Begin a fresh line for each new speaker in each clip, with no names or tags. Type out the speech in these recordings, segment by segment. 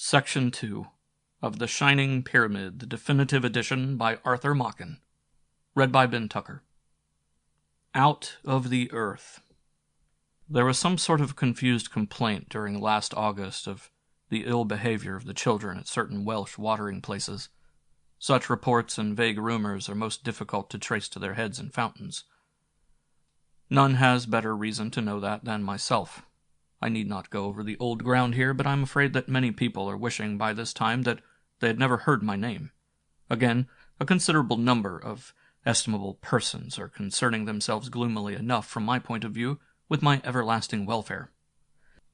Section 2 of The Shining Pyramid, the Definitive Edition by Arthur Machen. Read by Ben Tucker. Out of the Earth. There was some sort of confused complaint during last August of the ill behavior of the children at certain Welsh watering places. Such reports and vague rumors are most difficult to trace to their heads and fountains. None has better reason to know that than myself. I need not go over the old ground here, but I'm afraid that many people are wishing by this time that they had never heard my name. Again, a considerable number of estimable persons are concerning themselves gloomily enough, from my point of view, with my everlasting welfare.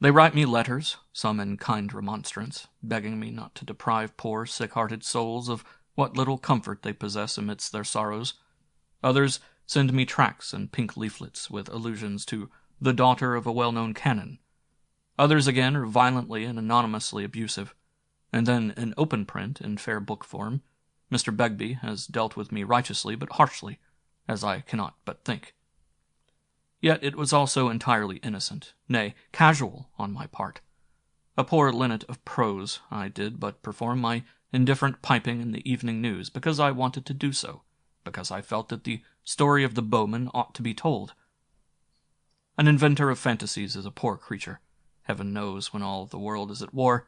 They write me letters, some in kind remonstrance, begging me not to deprive poor sick-hearted souls of what little comfort they possess amidst their sorrows. Others send me tracts and pink leaflets with allusions to the daughter of a well-known canon. Others again are violently and anonymously abusive. And then, in open print, in fair book form, Mr. Begbie has dealt with me righteously but harshly, as I cannot but think. Yet it was also entirely innocent, nay, casual on my part. A poor linnet of prose, I did but perform my indifferent piping in the evening news, because I wanted to do so, because I felt that the story of the bowman ought to be told. An inventor of fantasies is a poor creature, heaven knows, when all the world is at war,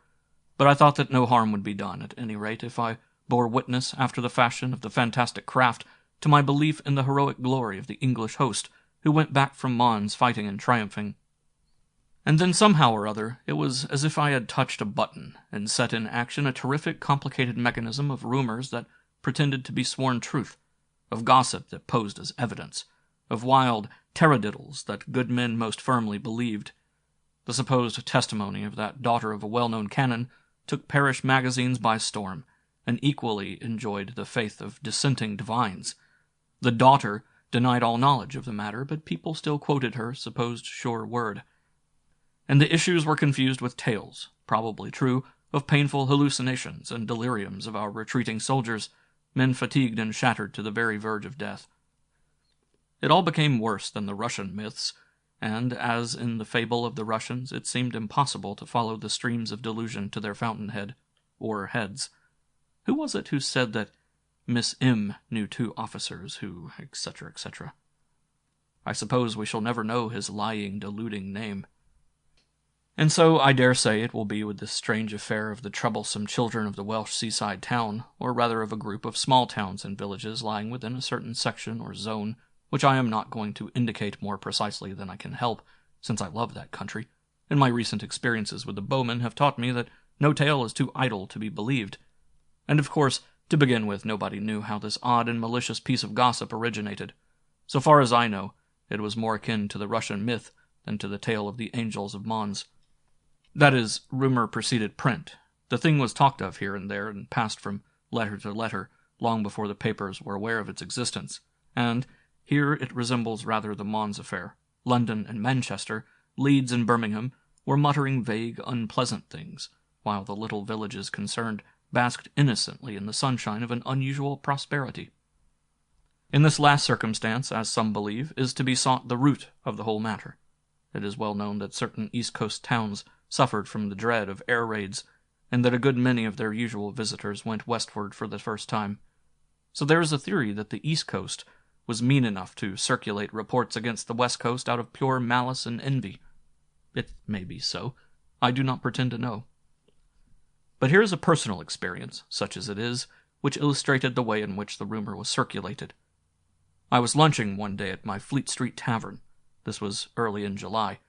but I thought that no harm would be done, at any rate, if I bore witness, after the fashion of the fantastic craft, to my belief in the heroic glory of the English host, who went back from Mons fighting and triumphing. And then somehow or other, it was as if I had touched a button, and set in action a terrific complicated mechanism of rumors that pretended to be sworn truth, of gossip that posed as evidence, of wild taradiddles that good men most firmly believed. The supposed testimony of that daughter of a well-known canon took parish magazines by storm, and equally enjoyed the faith of dissenting divines. The daughter denied all knowledge of the matter, but people still quoted her supposed sure word. And the issues were confused with tales, probably true, of painful hallucinations and deliriums of our retreating soldiers, men fatigued and shattered to the very verge of death. It all became worse than the Russian myths, and, as in the fable of the Russians, it seemed impossible to follow the streams of delusion to their fountainhead, or heads. Who was it who said that Miss M. knew 2 officers who, etc., etc.? I suppose we shall never know his lying, deluding name. And so I dare say it will be with this strange affair of the troublesome children of the Welsh seaside town, or rather of a group of small towns and villages lying within a certain section or zone, which I am not going to indicate more precisely than I can help, since I love that country, and my recent experiences with the bowmen have taught me that no tale is too idle to be believed. And of course, to begin with, nobody knew how this odd and malicious piece of gossip originated. So far as I know, it was more akin to the Russian myth than to the tale of the angels of Mons. That is, rumor preceded print. The thing was talked of here and there, and passed from letter to letter, long before the papers were aware of its existence, and here it resembles rather the Mons affair. London and Manchester, Leeds and Birmingham, were muttering vague, unpleasant things, while the little villages concerned basked innocently in the sunshine of an unusual prosperity. In this last circumstance, as some believe, is to be sought the root of the whole matter. It is well known that certain East Coast towns suffered from the dread of air raids, and that a good many of their usual visitors went westward for the first time. So there is a theory that the East Coast was mean enough to circulate reports against the West Coast out of pure malice and envy. It may be so. I do not pretend to know. But here is a personal experience, such as it is, which illustrated the way in which the rumor was circulated. I was lunching one day at my Fleet Street Tavern. This was early in July,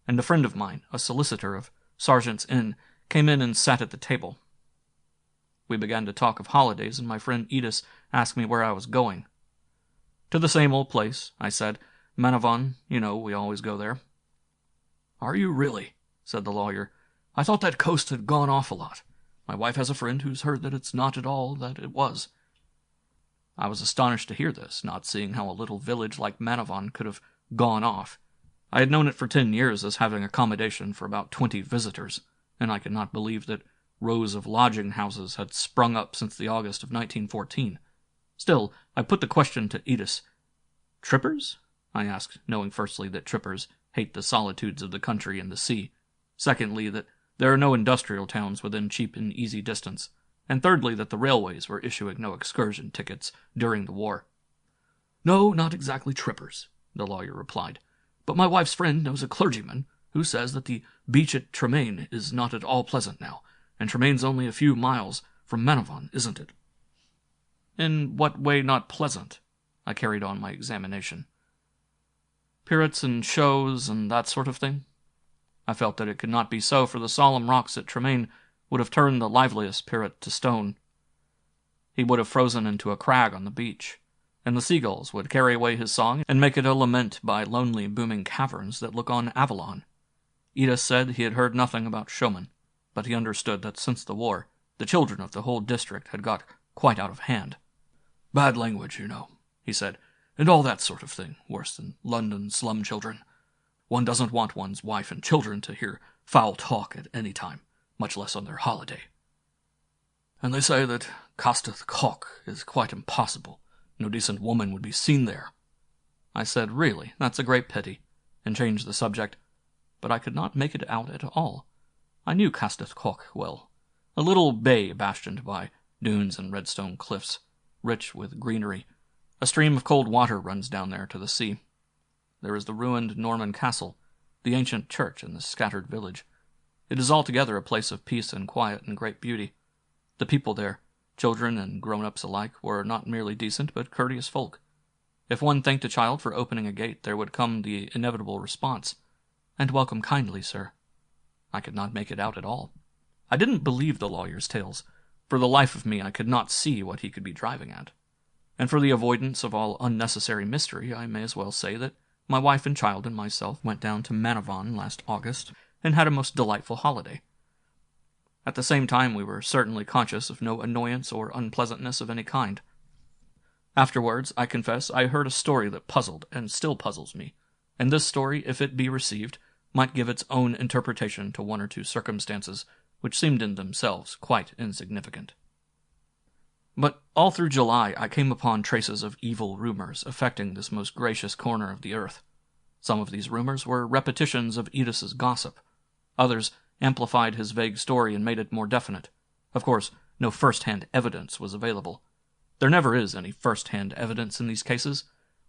and a friend of mine, a solicitor of Sergeant's Inn, came in and sat at the table. We began to talk of holidays, and my friend Edith asked me where I was going. "To the same old place," I said. "Manavan, you know, we always go there." "Are you really?" said the lawyer. "I thought that coast had gone off a lot. My wife has a friend who's heard that it's not at all that it was." I was astonished to hear this, not seeing how a little village like Manavan could have gone off. I had known it for 10 years as having accommodation for about 20 visitors, and I could not believe that rows of lodging houses had sprung up since the August of 1914. Still, I put the question to Edith. "Trippers?" I asked, knowing firstly that trippers hate the solitudes of the country and the sea, secondly that there are no industrial towns within cheap and easy distance, and thirdly that the railways were issuing no excursion tickets during the war. "No, not exactly trippers," the lawyer replied, "but my wife's friend knows a clergyman who says that the beach at Tremaine is not at all pleasant now, and Tremaine's only a few miles from Machen, isn't it?" "In what way not pleasant?" I carried on my examination. "Pirates and shows and that sort of thing?" I felt that it could not be so, for the solemn rocks at Tremaine would have turned the liveliest pirate to stone. He would have frozen into a crag on the beach, and the seagulls would carry away his song and make it a lament by lonely booming caverns that look on Avalon. Edith said he had heard nothing about showmen, but he understood that since the war, the children of the whole district had got quite out of hand. "Bad language, you know," he said, "and all that sort of thing, worse than London slum children. One doesn't want one's wife and children to hear foul talk at any time, much less on their holiday. And they say that Casteth Cock is quite impossible. No decent woman would be seen there." I said, "Really, that's a great pity," and changed the subject, but I could not make it out at all. I knew Casteth Cock well, a little bay bastioned by dunes and redstone cliffs, rich with greenery. A stream of cold water runs down there to the sea. There is the ruined Norman castle, the ancient church, and the scattered village. It is altogether a place of peace and quiet and great beauty. The people there, children and grown-ups alike, were not merely decent but courteous folk. If one thanked a child for opening a gate, there would come the inevitable response, "And welcome kindly, sir." I could not make it out at all. I didn't believe the lawyer's tales. For the life of me I could not see what he could be driving at. And for the avoidance of all unnecessary mystery, I may as well say that my wife and child and myself went down to Machen last August and had a most delightful holiday. At the same time, we were certainly conscious of no annoyance or unpleasantness of any kind. Afterwards, I confess, I heard a story that puzzled and still puzzles me, and this story, if it be received, might give its own interpretation to one or two circumstances which seemed in themselves quite insignificant. But all through July I came upon traces of evil rumors affecting this most gracious corner of the earth. Some of these rumors were repetitions of Edith's gossip. Others amplified his vague story and made it more definite. Of course, no first-hand evidence was available. There never is any first-hand evidence in these cases,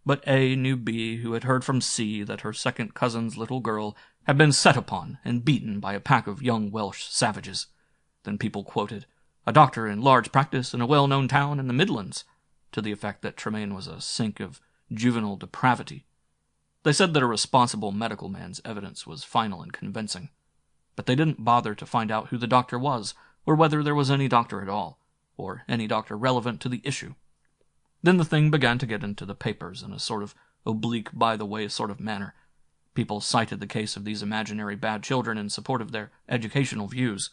but A knew B, who had heard from C that her second cousin's little girl had been set upon and beaten by a pack of young Welsh savages. Then people quoted a doctor in large practice in a well-known town in the Midlands, to the effect that Tremaine was a sink of juvenile depravity. They said that a responsible medical man's evidence was final and convincing, but they didn't bother to find out who the doctor was, or whether there was any doctor at all, or any doctor relevant to the issue. Then the thing began to get into the papers in a sort of oblique, by-the-way sort of manner. People cited the case of these imaginary bad children in support of their educational views.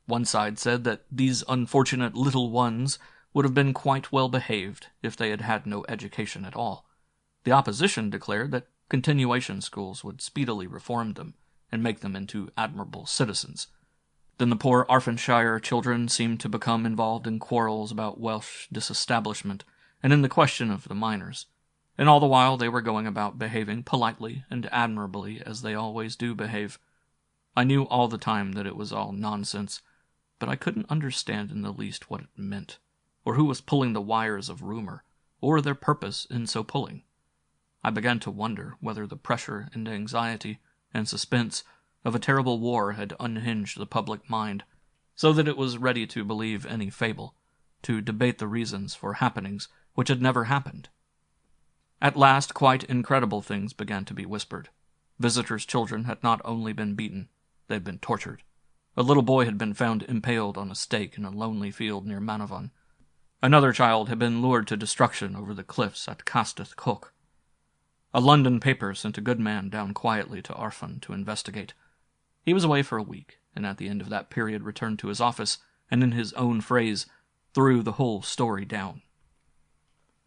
One side said that these unfortunate little ones would have been quite well behaved if they had had no education at all. The opposition declared that continuation schools would speedily reform them and make them into admirable citizens. Then the poor Arfenshire children seemed to become involved in quarrels about Welsh disestablishment and in the question of the miners, and all the while they were going about behaving politely and admirably as they always do behave. I knew all the time that it was all nonsense, but I couldn't understand in the least what it meant, or who was pulling the wires of rumor, or their purpose in so pulling. I began to wonder whether the pressure and anxiety and suspense of a terrible war had unhinged the public mind, so that it was ready to believe any fable, to debate the reasons for happenings which had never happened. At last quite incredible things began to be whispered. Visitors' children had not only been beaten, they had been tortured. A little boy had been found impaled on a stake in a lonely field near Machen. Another child had been lured to destruction over the cliffs at Casteth Cock. A London paper sent a good man down quietly to Arfon to investigate. He was away for a week, and at the end of that period returned to his office, and in his own phrase, threw the whole story down.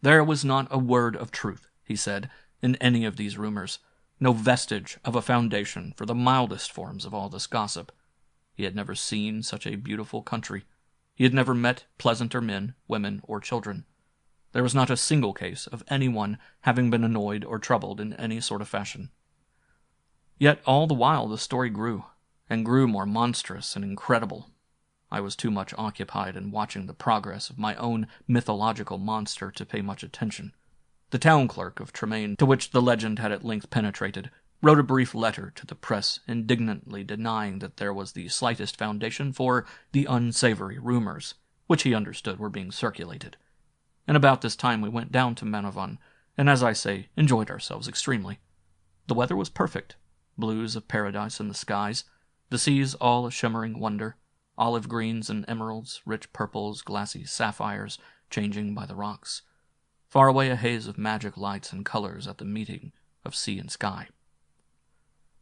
There was not a word of truth, he said, in any of these rumors, no vestige of a foundation for the mildest forms of all this gossip. He had never seen such a beautiful country. He had never met pleasanter men, women, or children. There was not a single case of anyone having been annoyed or troubled in any sort of fashion. Yet all the while the story grew, and grew more monstrous and incredible. I was too much occupied in watching the progress of my own mythological monster to pay much attention. The town clerk of Tremaine, to which the legend had at length penetrated, wrote a brief letter to the press indignantly denying that there was the slightest foundation for the unsavory rumors, which he understood were being circulated. And about this time we went down to Machen, and as I say, enjoyed ourselves extremely. The weather was perfect, blues of paradise in the skies, the seas all a shimmering wonder, olive greens and emeralds, rich purples, glassy sapphires, changing by the rocks. Far away a haze of magic lights and colors at the meeting of sea and sky.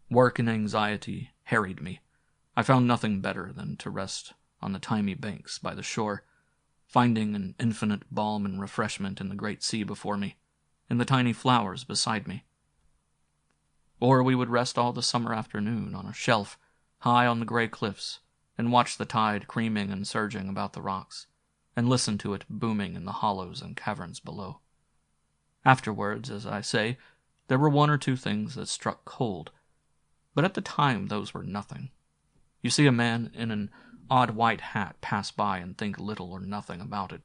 Work and anxiety harried me. I found nothing better than to rest on the thymy banks by the shore, finding an infinite balm and refreshment in the great sea before me, in the tiny flowers beside me. Or we would rest all the summer afternoon on a shelf, high on the gray cliffs, and watch the tide creaming and surging about the rocks, and listen to it booming in the hollows and caverns below. Afterwards, as I say, there were one or two things that struck cold, but at the time those were nothing. You see a man in an odd white hat pass by and think little or nothing about it.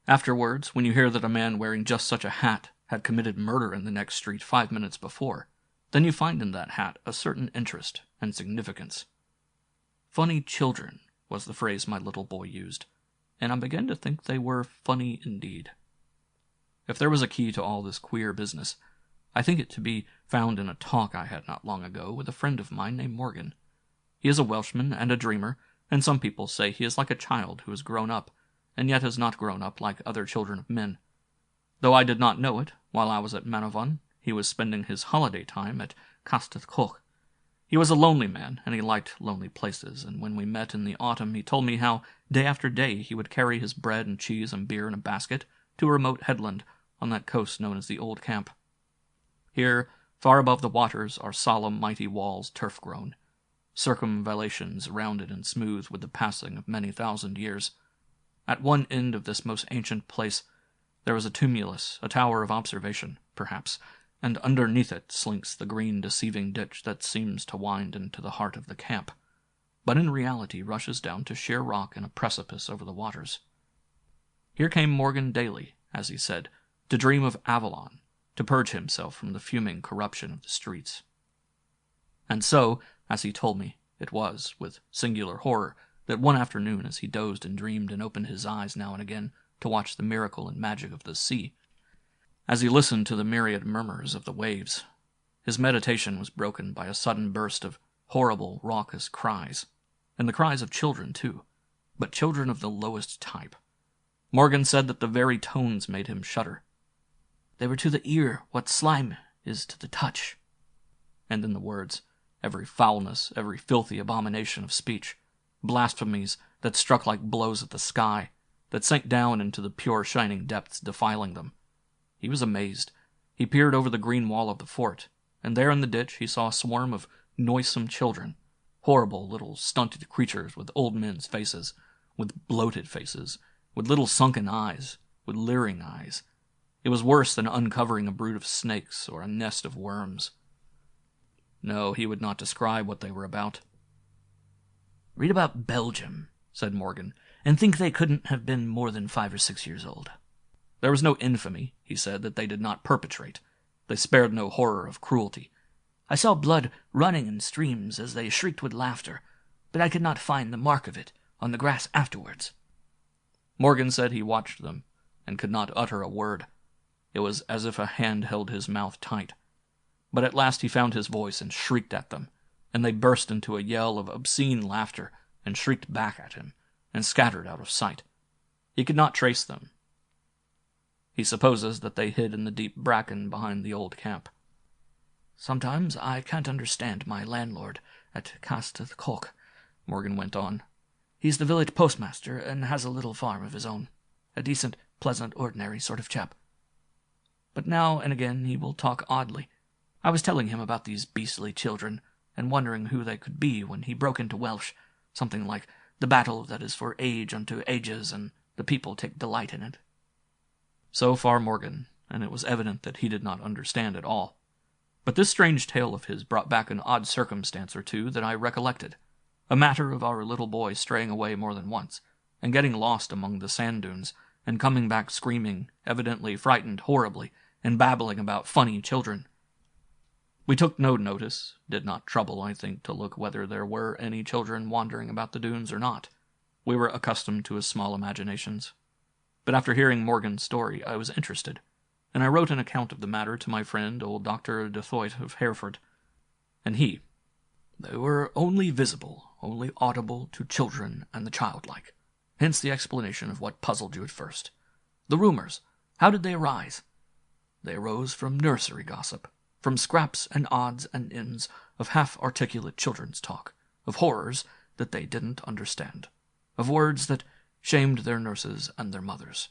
Afterwards, when you hear that a man wearing just such a hat had committed murder in the next street 5 minutes before, then you find in that hat a certain interest and significance. Funny children was the phrase my little boy used, and I began to think they were funny indeed. If there was a key to all this queer business, I think it to be found in a talk I had not long ago with a friend of mine named Morgan. He is a Welshman and a dreamer, and some people say he is like a child who has grown up, and yet has not grown up like other children of men. Though I did not know it, while I was at Machen, he was spending his holiday time at Castell Coch. He was a lonely man, and he liked lonely places, and when we met in the autumn he told me how, day after day, he would carry his bread and cheese and beer in a basket to a remote headland on that coast known as the Old Camp. Here, far above the waters, are solemn, mighty walls turf-grown, circumvallations rounded and smooth with the passing of many thousand years. At one end of this most ancient place there is a tumulus, a tower of observation, perhaps, and underneath it slinks the green deceiving ditch that seems to wind into the heart of the camp, but in reality rushes down to sheer rock and a precipice over the waters. Here came Morgan daily, as he said, to dream of Avalon, to purge himself from the fuming corruption of the streets. And so, as he told me, it was, with singular horror, that one afternoon as he dozed and dreamed and opened his eyes now and again to watch the miracle and magic of the sea, as he listened to the myriad murmurs of the waves, his meditation was broken by a sudden burst of horrible, raucous cries, and the cries of children, too, but children of the lowest type. Morgan said that the very tones made him shudder. They were to the ear what slime is to the touch. And in the words, every foulness, every filthy abomination of speech, blasphemies that struck like blows at the sky, that sank down into the pure shining depths, defiling them. He was amazed. He peered over the green wall of the fort, and there in the ditch he saw a swarm of noisome children, horrible little stunted creatures with old men's faces, with bloated faces, with little sunken eyes, with leering eyes. It was worse than uncovering a brood of snakes or a nest of worms. No, he would not describe what they were about. "Read about Belgium," said Morgan, "and think they couldn't have been more than 5 or 6 years old. There was no infamy," he said, "that they did not perpetrate. They spared no horror of cruelty. I saw blood running in streams as they shrieked with laughter, but I could not find the mark of it on the grass afterwards." Morgan said he watched them, and could not utter a word. It was as if a hand held his mouth tight. But at last he found his voice and shrieked at them, and they burst into a yell of obscene laughter and shrieked back at him, and scattered out of sight. He could not trace them. He supposes that they hid in the deep bracken behind the old camp. "Sometimes I can't understand my landlord at Castell Coch," Morgan went on. "He's the village postmaster, and has a little farm of his own. A decent, pleasant, ordinary sort of chap. But now and again he will talk oddly. I was telling him about these beastly children, and wondering who they could be, when he broke into Welsh, something like, 'The battle that is for age unto ages, and the people take delight in it.'" So far Morgan, and it was evident that he did not understand at all. But this strange tale of his brought back an odd circumstance or two that I recollected. A matter of our little boy straying away more than once, and getting lost among the sand dunes, and coming back screaming, evidently frightened horribly, and babbling about funny children. We took no notice, did not trouble, I think, to look whether there were any children wandering about the dunes or not. We were accustomed to his small imaginations. But after hearing Morgan's story, I was interested, and I wrote an account of the matter to my friend, old Dr. Dethoit of Hereford. And he, "They were only visible, only audible to children and the childlike. Hence the explanation of what puzzled you at first. The rumors, how did they arise? They arose from nursery gossip, from scraps and odds and ends of half-articulate children's talk, of horrors that they didn't understand, of words that shamed their nurses and their mothers.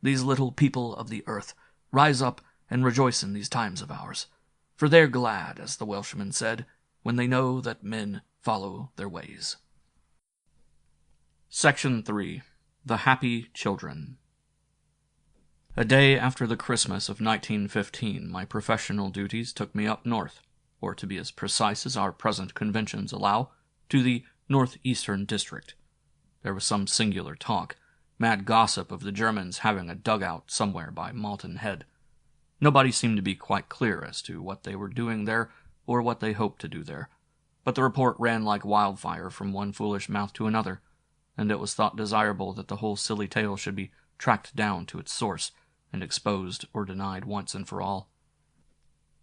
These little people of the earth rise up and rejoice in these times of ours, for they're glad, as the Welshman said, when they know that men follow their ways." Section 3. The Happy Children. A day after the Christmas of 1915, my professional duties took me up north, or to be as precise as our present conventions allow, to the northeastern district. There was some singular talk, mad gossip of the Germans having a dugout somewhere by Malton Head. Nobody seemed to be quite clear as to what they were doing there or what they hoped to do there, but the report ran like wildfire from one foolish mouth to another, and it was thought desirable that the whole silly tale should be tracked down to its source and exposed or denied once and for all.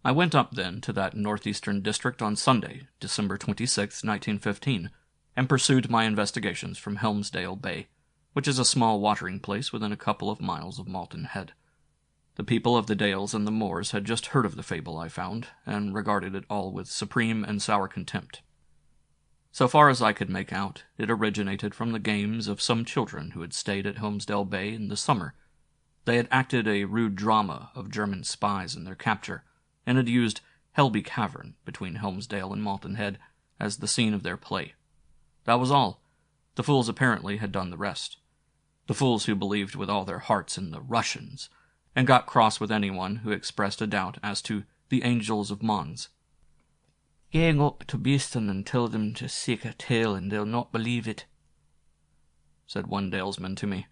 I went up then to that northeastern district on Sunday, December 26, 1915, and pursued my investigations from Helmsdale Bay, which is a small watering place within a couple of miles of Malton Head. The people of the dales and the moors had just heard of the fable, I found, and regarded it all with supreme and sour contempt. So far as I could make out, it originated from the games of some children who had stayed at Helmsdale Bay in the summer. They had acted a rude drama of German spies and their capture, and had used Helby Cavern, between Helmsdale and Malton Head, as the scene of their play. That was all. The fools apparently had done the rest. The fools who believed with all their hearts in the Russians, and got cross with anyone who expressed a doubt as to the Angels of Mons. "Gang up to Beeston and tell them to seek a tale, and they'll not believe it," said one dalesman to me,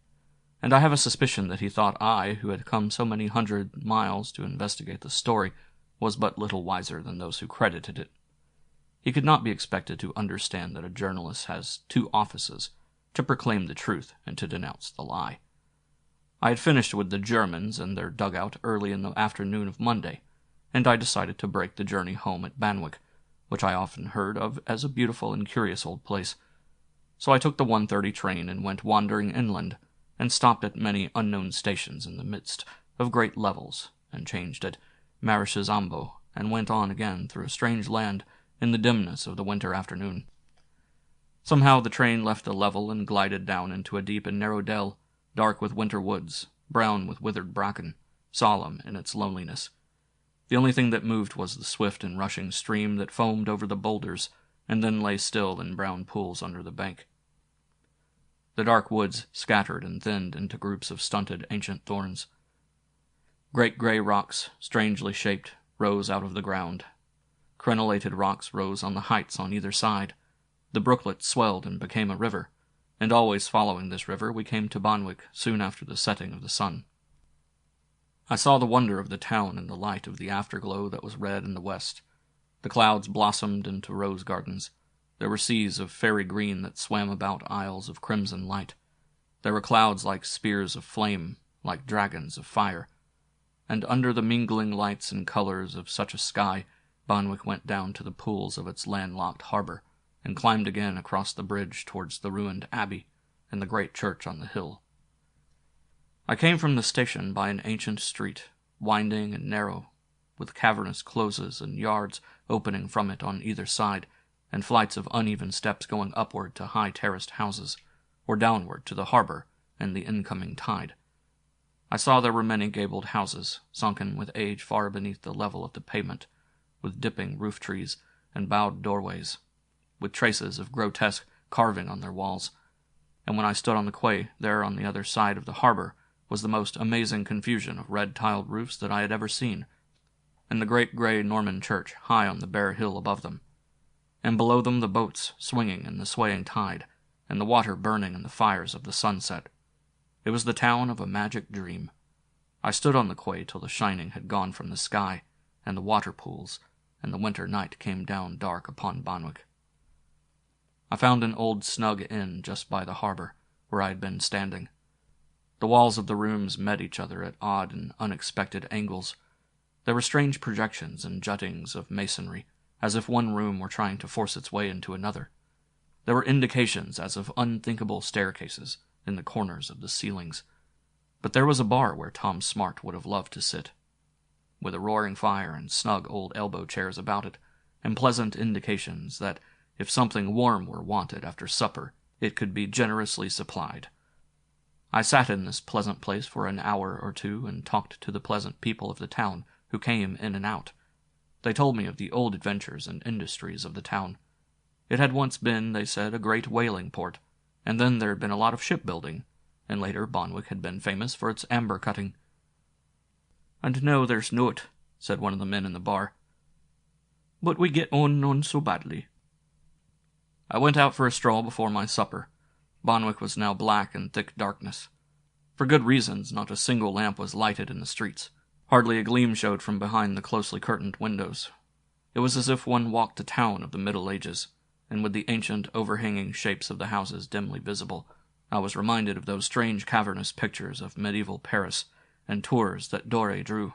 and I have a suspicion that he thought I, who had come so many 100 miles to investigate the story, was but little wiser than those who credited it. He could not be expected to understand that a journalist has two offices, to proclaim the truth and to denounce the lie. I had finished with the Germans and their dugout early in the afternoon of Monday, and I decided to break the journey home at Banwick, which I often heard of as a beautiful and curious old place. So I took the 1:30 train and went wandering inland, and stopped at many unknown stations in the midst of great levels, and changed at Marichezambo, and went on again through a strange land in the dimness of the winter afternoon. Somehow the train left the level and glided down into a deep and narrow dell, dark with winter woods, brown with withered bracken, solemn in its loneliness. The only thing that moved was the swift and rushing stream that foamed over the boulders, and then lay still in brown pools under the bank. The dark woods scattered and thinned into groups of stunted ancient thorns. Great gray rocks, strangely shaped, rose out of the ground. Crenellated rocks rose on the heights on either side. The brooklet swelled and became a river, and always following this river we came to Banwick soon after the setting of the sun. I saw the wonder of the town in the light of the afterglow that was red in the west. The clouds blossomed into rose gardens. There were seas of fairy green that swam about isles of crimson light. There were clouds like spears of flame, like dragons of fire. And under the mingling lights and colors of such a sky, Banwick went down to the pools of its landlocked harbor, and climbed again across the bridge towards the ruined abbey and the great church on the hill. I came from the station by an ancient street, winding and narrow, with cavernous closes and yards opening from it on either side, and flights of uneven steps going upward to high terraced houses, or downward to the harbor and the incoming tide. I saw there were many gabled houses, sunken with age far beneath the level of the pavement, with dipping roof trees and bowed doorways, with traces of grotesque carving on their walls. And when I stood on the quay, there on the other side of the harbor, was the most amazing confusion of red-tiled roofs that I had ever seen, and the great gray Norman church high on the bare hill above them. and below them the boats swinging in the swaying tide, and the water burning in the fires of the sunset. It was the town of a magic dream. I stood on the quay till the shining had gone from the sky, and the water pools, and the winter night came down dark upon Bonwick. I found an old snug inn just by the harbor, where I had been standing. The walls of the rooms met each other at odd and unexpected angles. There were strange projections and juttings of masonry, as if one room were trying to force its way into another. There were indications as of unthinkable staircases in the corners of the ceilings. But there was a bar where Tom Smart would have loved to sit, with a roaring fire and snug old elbow chairs about it, and pleasant indications that if something warm were wanted after supper, it could be generously supplied. I sat in this pleasant place for an hour or two and talked to the pleasant people of the town who came in and out. They told me of the old adventures and industries of the town. It had once been, they said, a great whaling port, and then there had been a lot of shipbuilding, and later Bonwick had been famous for its amber cutting. "And now there's nought," said one of the men in the bar. "But we get on none so badly." I went out for a stroll before my supper. Bonwick was now black in thick darkness. For good reasons, not a single lamp was lighted in the streets. Hardly a gleam showed from behind the closely curtained windows. It was as if one walked a town of the Middle Ages, and with the ancient overhanging shapes of the houses dimly visible, I was reminded of those strange cavernous pictures of medieval Paris and Tours that Doré drew.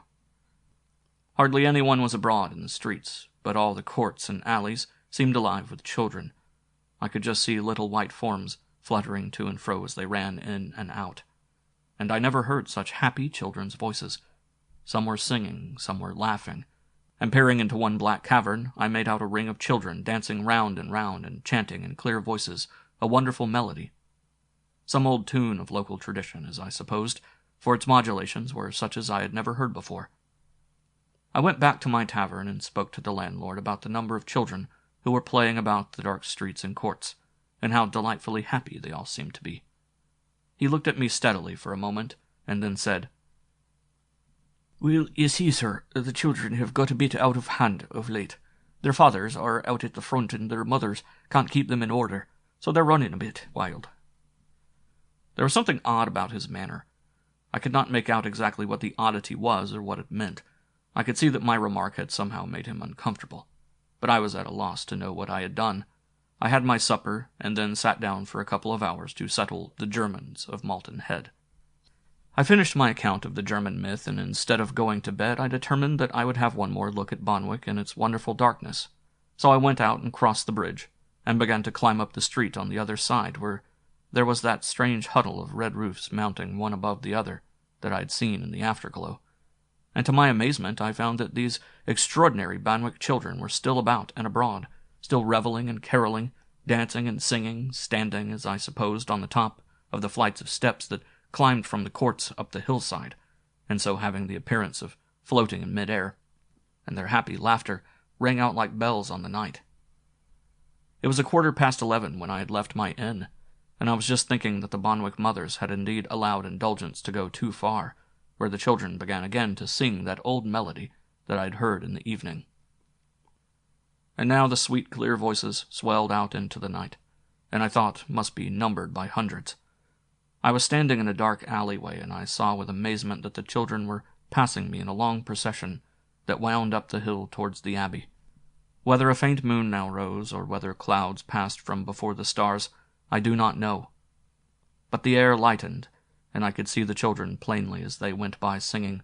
Hardly anyone was abroad in the streets, but all the courts and alleys seemed alive with children. I could just see little white forms fluttering to and fro as they ran in and out. And I never heard such happy children's voices. Some were singing, some were laughing, and peering into one black cavern, I made out a ring of children dancing round and chanting in clear voices a wonderful melody. Some old tune of local tradition, as I supposed, for its modulations were such as I had never heard before. I went back to my tavern and spoke to the landlord about the number of children who were playing about the dark streets and courts, and how delightfully happy they all seemed to be. He looked at me steadily for a moment, and then said, "Well, you see, sir, the children have got a bit out of hand of late. Their fathers are out at the front, and their mothers can't keep them in order, so they're running a bit wild." There was something odd about his manner. I could not make out exactly what the oddity was or what it meant. I could see that my remark had somehow made him uncomfortable, but I was at a loss to know what I had done. I had my supper, and then sat down for a couple of hours to settle the Germans of Malton Head. I finished my account of the German myth, and instead of going to bed, I determined that I would have one more look at Bonwick and its wonderful darkness. So I went out and crossed the bridge, and began to climb up the street on the other side, where there was that strange huddle of red roofs mounting one above the other that I had seen in the afterglow. And to my amazement, I found that these extraordinary Bonwick children were still about and abroad, still reveling and caroling, dancing and singing, standing, as I supposed, on the top of the flights of steps that climbed from the courts up the hillside, and so having the appearance of floating in mid-air, and their happy laughter rang out like bells on the night. It was 11:15 when I had left my inn, and I was just thinking that the Bonwick mothers had indeed allowed indulgence to go too far, where the children began again to sing that old melody that I had heard in the evening. And now the sweet, clear voices swelled out into the night, and I thought must be numbered by hundreds. I was standing in a dark alleyway, and I saw with amazement that the children were passing me in a long procession that wound up the hill towards the abbey. Whether a faint moon now rose, or whether clouds passed from before the stars, I do not know. But the air lightened, and I could see the children plainly as they went by singing,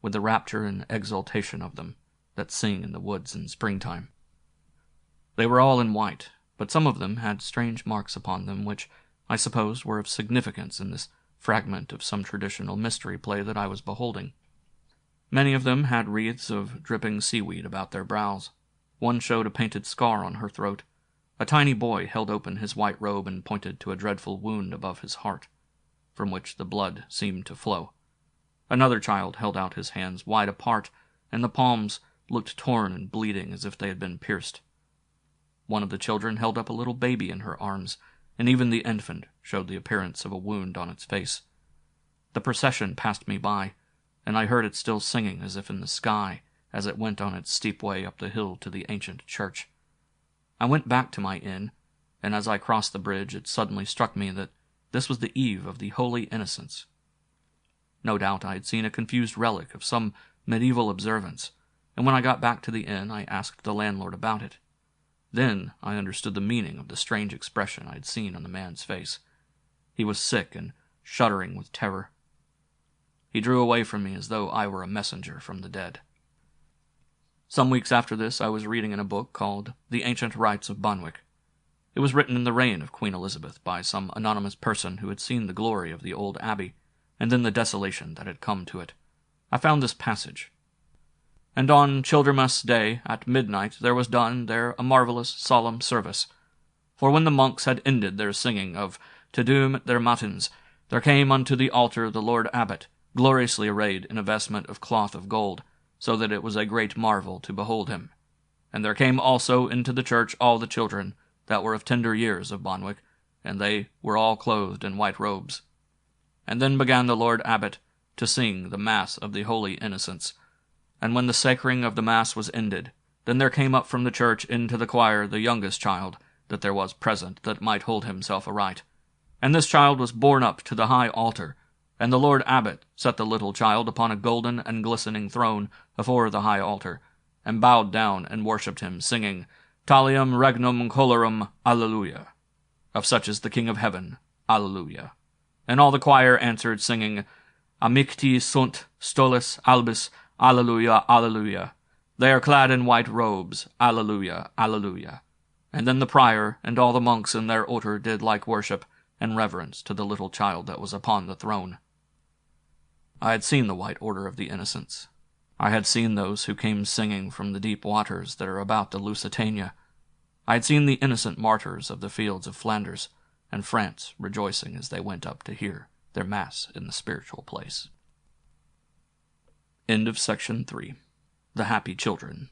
with the rapture and exultation of them that sing in the woods in springtime. They were all in white, but some of them had strange marks upon them which I suppose were of significance in this fragment of some traditional mystery play that I was beholding. Many of them had wreaths of dripping seaweed about their brows. One showed a painted scar on her throat. A tiny boy held open his white robe and pointed to a dreadful wound above his heart, from which the blood seemed to flow. Another child held out his hands wide apart, and the palms looked torn and bleeding as if they had been pierced. One of the children held up a little baby in her arms, and even the infant showed the appearance of a wound on its face. The procession passed me by, and I heard it still singing as if in the sky as it went on its steep way up the hill to the ancient church. I went back to my inn, and as I crossed the bridge it suddenly struck me that this was the eve of the Holy Innocents. No doubt I had seen a confused relic of some medieval observance, and when I got back to the inn I asked the landlord about it. Then I understood the meaning of the strange expression I had seen on the man's face. He was sick and shuddering with terror. He drew away from me as though I were a messenger from the dead. Some weeks after this I was reading in a book called The Ancient Rites of Bonwick. It was written in the reign of Queen Elizabeth by some anonymous person who had seen the glory of the old abbey, and then the desolation that had come to it. I found this passage. "And on Childermas Day, at midnight, there was done there a marvellous solemn service. For when the monks had ended their singing of Te Deum at their matins, there came unto the altar the Lord Abbot, gloriously arrayed in a vestment of cloth of gold, so that it was a great marvel to behold him. And there came also into the church all the children that were of tender years of Bonwick, and they were all clothed in white robes. And then began the Lord Abbot to sing the Mass of the Holy Innocents. And when the sacring of the Mass was ended, then there came up from the church into the choir the youngest child that there was present that might hold himself aright. And this child was borne up to the high altar, and the Lord Abbot set the little child upon a golden and glistening throne afore the high altar, and bowed down and worshipped him, singing, Talium regnum colorum, Alleluia. Of such is the King of Heaven, Alleluia. And all the choir answered, singing, Amicti sunt stolis albis, Alleluia, Alleluia. They are clad in white robes, Alleluia, Alleluia. And then the prior and all the monks in their order did like worship and reverence to the little child that was upon the throne. I had seen the white order of the Innocents. I had seen those who came singing from the deep waters that are about the Lusitania. I had seen the innocent martyrs of the fields of Flanders and France rejoicing as they went up to hear their Mass in the spiritual place. End of Section 3. The Happy Children.